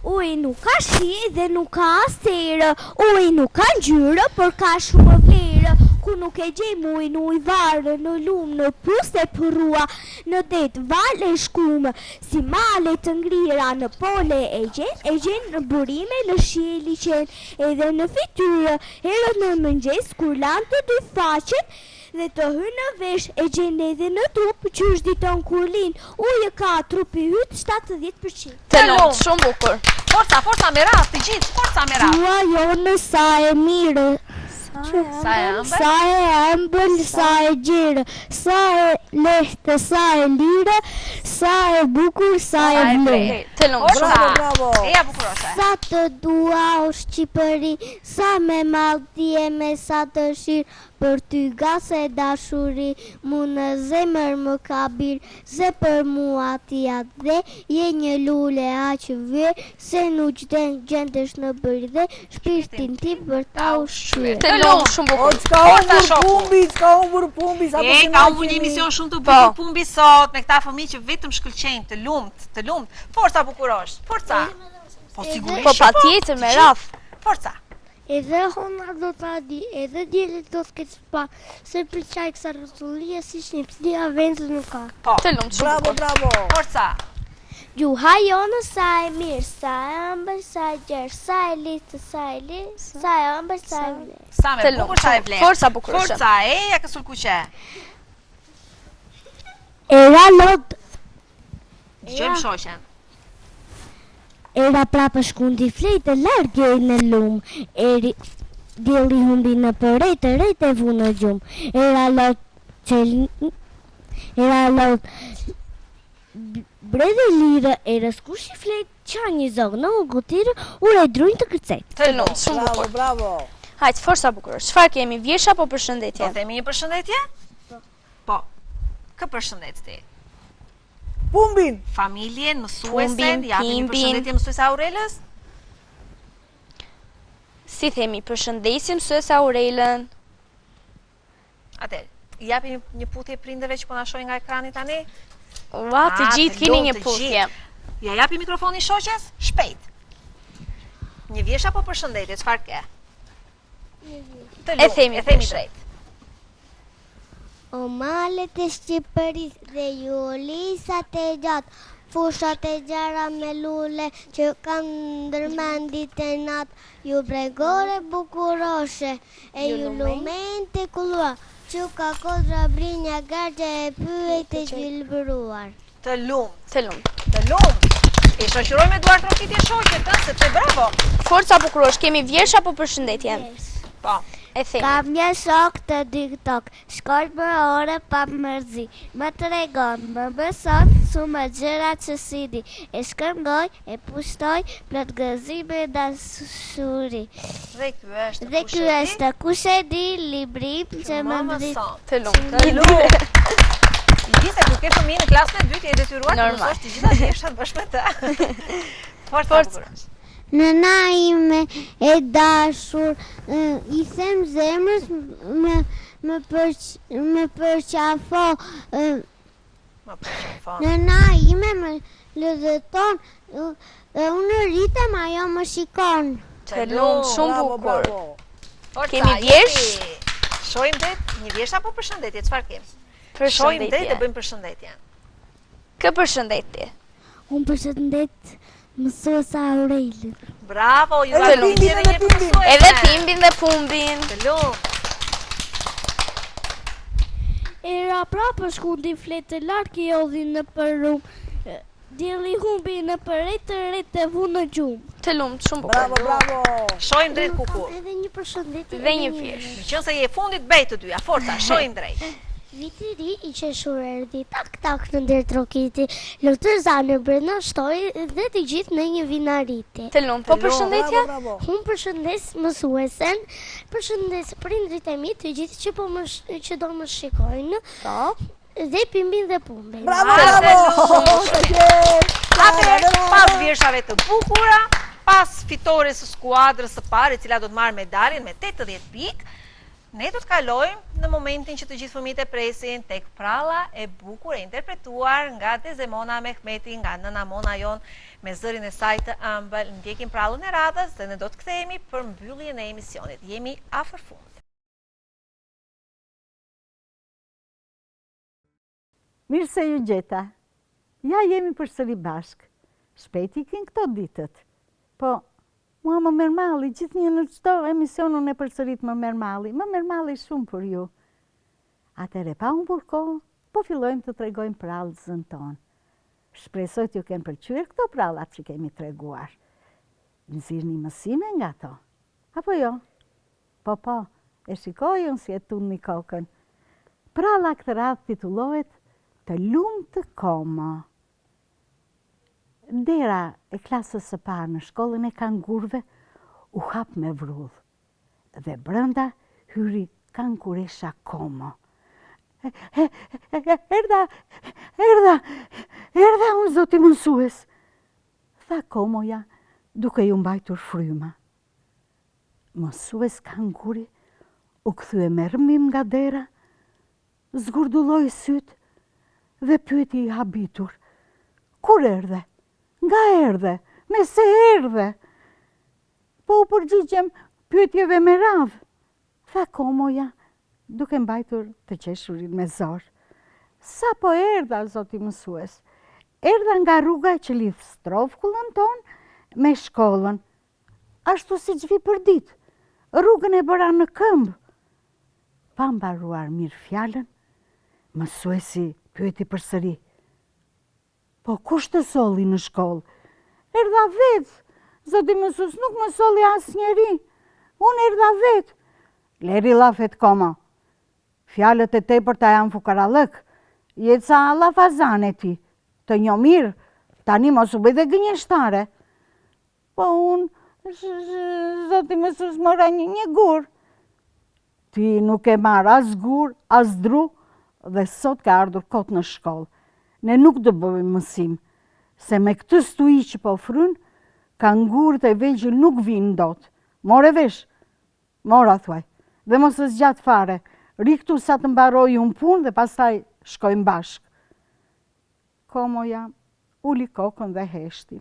uj nuk ka shi dhe nuk ka asterë, uj nuk ka ngjyrë, por ka shumë vlerë. Ku nuk e gjejmë uj në ujvarë, në lumë, në prusë e përrua, në det, vale e shkumë, si male të ngrira në pole e gjen në burime, në shi e liqen, edhe në fytyrë, herët në mëngjes, kur lanë të dy faqen, dhe të hyrë në vesh e gjen edhe në trup, qysh diton kur linë, ujë ka trupi hyt 70%. Të lumt, shumë bukur. Forca me radhë, të gjithë, forca me radhë. Ua jo në sa e mirë, Sa e ëmbël? sa e ëmbël, sa e gjerë, sa e lehtë, sa e lirë, sa e bukur, sa e vlerë. Të Të lumë. Bravo, bravo. Eja bukuroshe. Sa të dua o Shqipëri, sa me mallëtie me sa të shirë, për ty gase dashuri, mu në zemër më ka birë, se për mua ti atë dhe, je një lule aqë vjerë, se nuk gjendesh në bërë dhe, shpirtin ti për ta ushqyrë. Të lumë, shumë O, bukur. çka humbur pumbi, sa E, ka unë një emision shumë të bukur pumbi sot, me këta fëmijë që vetëm shkëlqejnë, të lumt. Forca bukurosh, forca. Po sigurisht. Po patjetër me radh. Forca. Edhe hona do ta di, edhe djelit do t'ke pa, se për qaj kësa rësullia si shnipslia vendës nuk ka. Po. Të lumë, shumë Bravo, bukur. bravo. Forca. Gjuha jonë sa e mirë, sa e ëmbër, sa e gjerë, sa e litë, sa e litë, sa e ëmbër, sa e vlerë. Sa me Të bukur, lumë, sa e vlerë. forca bukuroshe. Forca, eja kësul kuqe. Era lot, Gjojmë shoqen. era prapë shkundi flejtë largë në lumë, eri djeli humbi në përrejtë, rejtë e vu në gjumë, era lot brede lirë, era skushi flejtë qa një zogë në ugotirë, ure drujnë të kërcejtë. Të lumë, shumë Bravo, bukur. bravo. Hajtë, forca bukurosh. Çfarë kemi, vjesha apo përshëndetje? Do themi një përshëndetje? Po. Kë përshëndet ti? Pumbin. Familjen, mësuesen, Pumbin, japi një pimbin. përshëndetje mësuese Aurelës? Si themi, përshëndetje mësuese Aurelën. Atëherë, japi një putje prindërve që po na shohin nga ekrani tani? Ua, të Ah, gjithë të keni lumë, një të puthje. gjithë. Ja japi mikrofonin shoqes? Shpejt. Një vjesha apo përshëndetje, çfarë ke? Të lumë, themi e themi vjesha. drejt. O malet e Shqipëris dhe ju lisat e gjatë, fushat e gjara me lule që kanë ndërmendit e natë, ju bregore bukuroshe, e ju lumen të kullua, që ka kodra brinja gargje e pyet e gjilbëruar. Të lumë, Të lumë. të lumë. E shoqëroj me duar trokitje shoqet, sepse bravo. Forca bukurosh, kemi vjesha apo përshëndetje? Po. E themi. Kam një shok të TikTok, shkoj për ore pa mërzi, më të regon, më beson, su më gjëra që si di, e shkërngoj, e pushtoj, plot gëzime e dashuri. Dhe ky është. Dhe ky është kush e di libri që më mbrit. Të lumë. Të lumë. I di se kur ke fëmijë në klasën e dytë je detyruar të Normal. mësosh të gjitha vjeshat bashkë me të. Forca. Nëna ime e dashur, i them zemrës më përqafo, Ma përqafon. nëna ime më lëdhëton, dhe unë rritem ajo më shikon. Të lumë, shumë Bravo, bukur. bravo. Forca, Kemi vjesh? Shohim det, një vjesh apo përshëndetje, çfarë kemi? Shohim det dhe Përshëndetje. bëjmë përshëndetje. Kë përshëndetje? Unë përshëndet mësuesa Aurelën. Bravo, ju Edhe dha pimbin, edhe edhe një pimbin. mësuese. Edhe pimbin dhe pumbin. Të lumë. Era prapë shkundi fletë largë i odhi në përrum, djeli humbi në përrejtë, rejtë e vu në gjumë. Të lumë, shumë bukur. Bravo, bravo. Shohim drejt kuku. Edhe një përshëndetje. Dhe një vjesh. Nëse je fundit bej të dyja, forca, shohim drejt. Viti ri i qeshur erdi, tak tak në ndër trokiti, lutër zanë brenda shtoj dhe të gjithë në një vinariti. Të lumë, po përshëndetje? Bravo, bravo. Unë përshëndes mësuesen, përshëndes prindrit e mi të gjithë që, që do më shikojnë, dhe pimbin dhe pumbin. Bravo, Bravo, bravo. Atëherë, pas vjershave të bukura, pas fitores së skuadrës së parë, e cila do të marrë medaljen me 80 pikë, ne do të kalojmë në momentin që të gjithë fëmijët e presin tek pralla e bukur e interpretuar nga Dezemona Mehmeti, nga nëna Mona jon me zërin e saj të ëmbël. Ndjekim prallën e radhës dhe ne do të kthehemi për mbylljen e emisionit. Jemi afër fundit. Mirë se ju gjeta. Ja jemi përsëri bashk. Shpejt ikin këto ditët. Po, mua më merr malli, gjithnjë në çdo emision unë e përsërit më merr malli. Më merr malli shumë për ju. Atëherë pa humbur kohë, po fillojmë të tregojmë prallëzën tonë. Shpresoj t'ju kenë pëlqyer këto prallat që kemi treguar. Nxirrni mësime nga to. Apo jo? Po, e shikoj unë si e tunni kokën. Pralla këtë radhë titullohet Të lumë të koma. Dera e klasës së parë në shkollën e kangurëve u hap me vrull dhe brenda hyri kanguresha Komo. Erdha unë zoti mësues, tha Komoja duke ju mbajtur fryma. Mësues kanguri u kthye me rrëmim nga dera, zgurdulloi syt dhe pyeti i habitur: "Kur erdhe? Nga erdhe? Me se erdhe?" "Po u përgjigjem pyetjeve me radhë", tha Komoja, duke mbajtur të qeshurin me zor. "Sa po erdha, zoti mësues? Erdha nga rruga që lidh Strovkullën ton me shkollën, ashtu siç vi për ditë. Rrugën e bëra në këmbë." Pa mbaruar mirë fjalën, mësuesi pyeti përsëri: "Po kush të solli në shkollë?" "Erdha vetë, zoti mësues, nuk më solli asnjëri. Unë erdha vetë." "Leri llafet Komo. Fjalët e tepërta janë fukarallëk. Jetë sa llafazan e ti. Të njoh mirë, tani mos u bëj dhe gënjeshtare." "Po unë, zoti mësues, mora një gur." "Ti nuk e marr as gur, as dru dhe sot ka ardhur kot në shkollë. Ne nuk do bëjmë mësim, se me këtë stui që po fryn, kangurët e vegjël nuk vinë dot. More vesh." "Mora thuaj, dhe mos e zgjat fare. Ri këtu sa të mbaroj unë punë dhe pastaj shkojmë bashkë." Komoja uli kokën dhe heshti.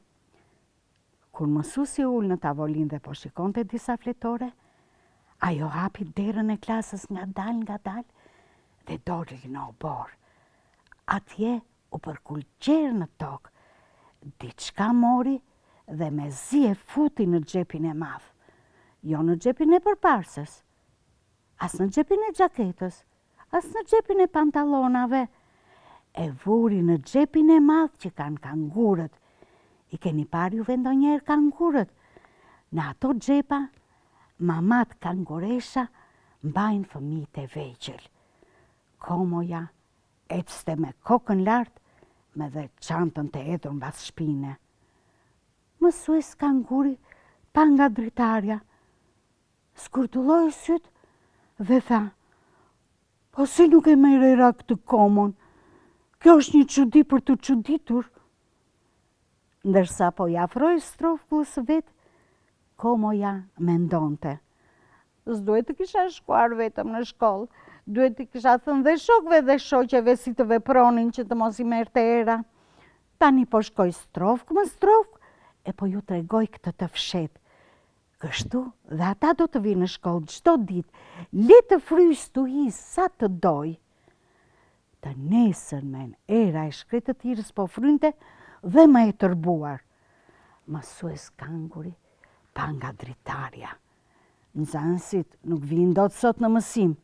Kur mësuesi ul në tavolinë dhe po shikonte disa fletore, ajo hapi derën e klasës nga dal dhe doli në obor. Atje u përkulqer në tokë, diçka mori dhe me zi e futi në xhepin e madh. Jo në xhepin e përparses, as në xhepin e xhaketës, as në xhepin e pantallonave. E vuri në xhepin e madh që kanë kangurët. I keni parë juve ndonjëherë kangurët? Në ato xhepa, mamat kanguresha mbajnë fëmijët e vegjël. Komoja ecste me kokën lart, me dhe çantën të hedhur mbas shpine. Mësues kanguri pa nga dritarja, skurtulloi syt dhe tha: "Po si nuk e merr ra këtë Komon? Kjo është një çudi për të çuditur." Ndërsa po i afroi Strovkullës vet, Komoja mendonte: "S'duhet të kisha shkuar vetëm në shkollë, duhet të kisha thënë dhe shokëve dhe shoqeve si të vepronin që të mos i merrte era. Tani po shkoj strovk, e po ju tregoj këtë të fshetë. Kështu dhe ata do të vinë në shkollë çdo ditë, le të fryj stuhi sa të doj." Të nesërmen era e shkretëtirës po frynte dhe më e tërbuar. Mësues kanguri pa nga dritarja. "Nxënësit nuk vinë dot sot në mësim."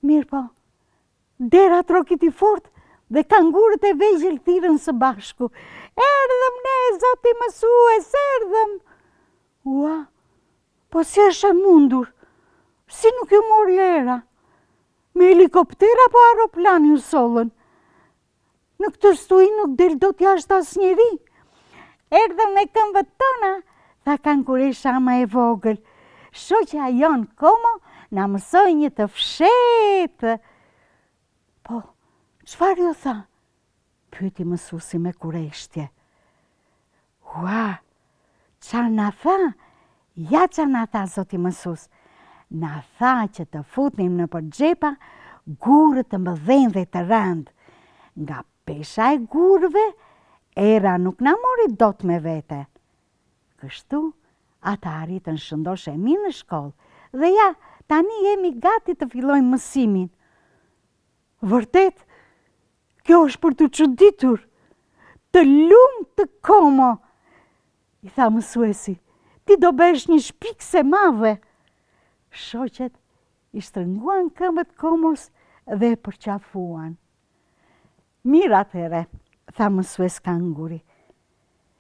"Mirë po, dera trokiti fort dhe kangurët e vegjël thirrën së bashku: Erdhëm ne, zoti mësues, erdhëm!" "Ua, po si është e mundur? Si nuk ju mori era? Me helikopter apo aeroplan ju sollën? Në këtë stuhi nuk del dot jashtë asnjëri." "Erdhëm me këmbët tona", tha kanguresha më e vogël. "Shoqja jon Komo na mësoi një të fshehtë." "Po, çfarë ju tha?" pyeti mësuesi me kureshtje. "Ua, çfarë na tha? Ja çfarë na tha zoti mësues. Na tha që të futnim në për xhepa gurë të mëdhenj dhe të rëndë. Nga pesha e gurëve, era nuk na mori dot me vete." Kështu, ata arritën shëndoshe mirë në shkollë dhe ja, tani jemi gati të fillojmë mësimin. "Vërtet, kjo është për të çuditur. Të lumtë Komo", i tha mësuesi. "Ti do bësh një shpikse madhe." Shoqet i shtrënguan këmbët Komos dhe e përqafuan. "Mirë atëre", tha mësues kanguri.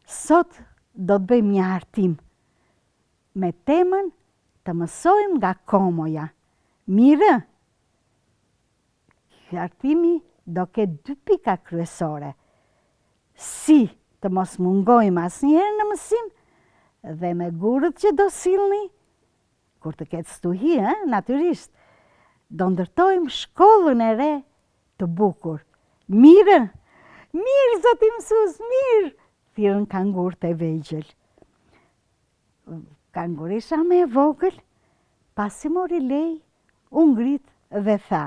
"Sot do të bëjmë një hartim me temën të mësojmë nga Komoja. Mirë? Ky hartimi do ketë 2 pika kryesore. Si të mos mungojmë asnjëherë në mësim dhe me gurët që do sillni, kur të ketë stuhi, natyrisht, do ndërtojmë shkollën e re të bukur. Mirë, zoti mësues, mirë, thirrën kangurët e vegjël. Kangurisha me e vogël, pasi mori lej, u ngrit dhe tha: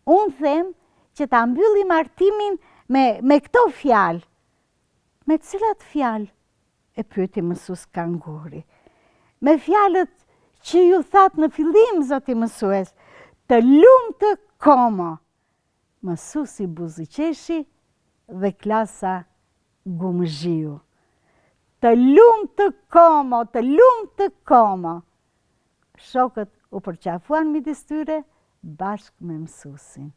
unë them që ta mbyllim artimin me këto fjalë. Me cilat fjalë? E pyeti mësues kanguri. Me fjalët që ju that në fillim, zoti mësues, të lumtë komo. Mësuesi Buzëqeshi dhe klasa Gumëzhiu. Të lumtë komo, të lumtë komo. Shokët u përqafuan midis tyre bashkë me mësuesin.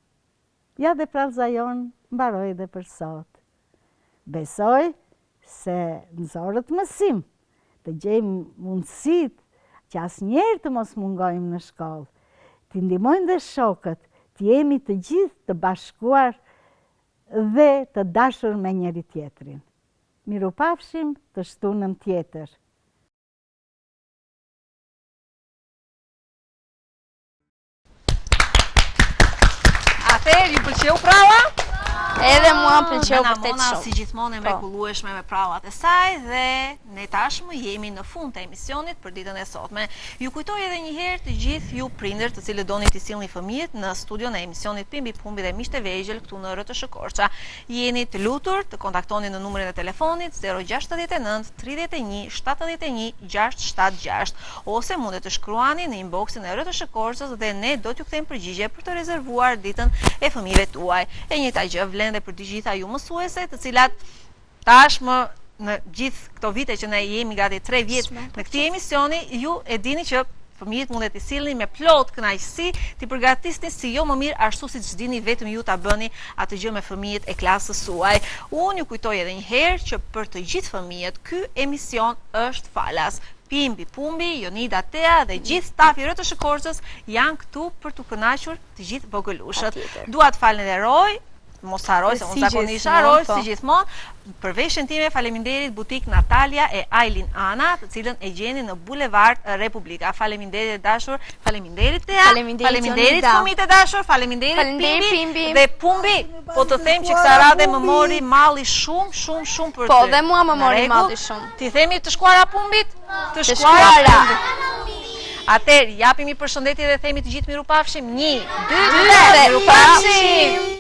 Ja dhe prallëza jonë mbaroi dhe për sot. Besoj se nëzorët mësim të gjejmë mundësit që asnjëherë të mos mungojmë në shkollë, të ndihmojmë dhe shokët, të jemi të gjithë të bashkuar dhe të dashur me njëri tjetrin. Mirupafshim të shtunën tjetër. Atëherë ju pëlqeu pralla? Edhe mua pëlqeu vërtet Mona shumë. si gjithmonë e mrekullueshme me prallat e saj dhe ne tashmë jemi në fund të emisionit për ditën e sotme. Ju kujtoj edhe një herë të gjithë ju prindër të cilët doni t'i sillni fëmijët në studion e emisionit Pimbi Pumbi dhe Miqtë e Vegjël këtu në RTS Korça. Jeni të lutur të kontaktoni në numrin e telefonit 069 31 71 676 ose mundet të shkruani në inboxin e RTS Korçës dhe ne do t'ju kthejmë përgjigje për të rezervuar ditën e fëmijëve tuaj. E njëjta gjë vlen dhe për të gjitha ju mësuese, të cilat tashmë në gjithë këto vite që ne jemi gati 3 vjet në këtë emisioni, ju e dini që fëmijët mundet t'i sillni me plot kënaqësi, t'i përgatisni si jo më mirë ashtu siç dini vetëm ju ta bëni atë gjë me fëmijët e klasës suaj. Unë ju kujtoj edhe një herë që për të gjithë fëmijët ky emision është falas. Pimbi Pumbi, Jonida Tea dhe gjithë stafi RTS Korçës janë këtu për t'u kënaqur të gjithë vogëlushët. Dua të falenderoj, mos haroj se unë zakonisht haroj si gjithmonë. Për veshjen time faleminderit butik Natalia e Ailin Ana, të cilën e gjeni në Bulevard Republika. Faleminderit dashur, faleminderit Tea, faleminderit fëmijët e dashur, faleminderit Pimbi dhe Pumbi. Po të them që kësa radhe më mori malli shumë për ty. Po, dhe mua më mori malli shumë. Ti themi të shkuara Pumbit? Të shkuara. Atëherë, japim i përshëndetje dhe themi të gjithë mirupafshim. 1, 2, 3, mirupafshim.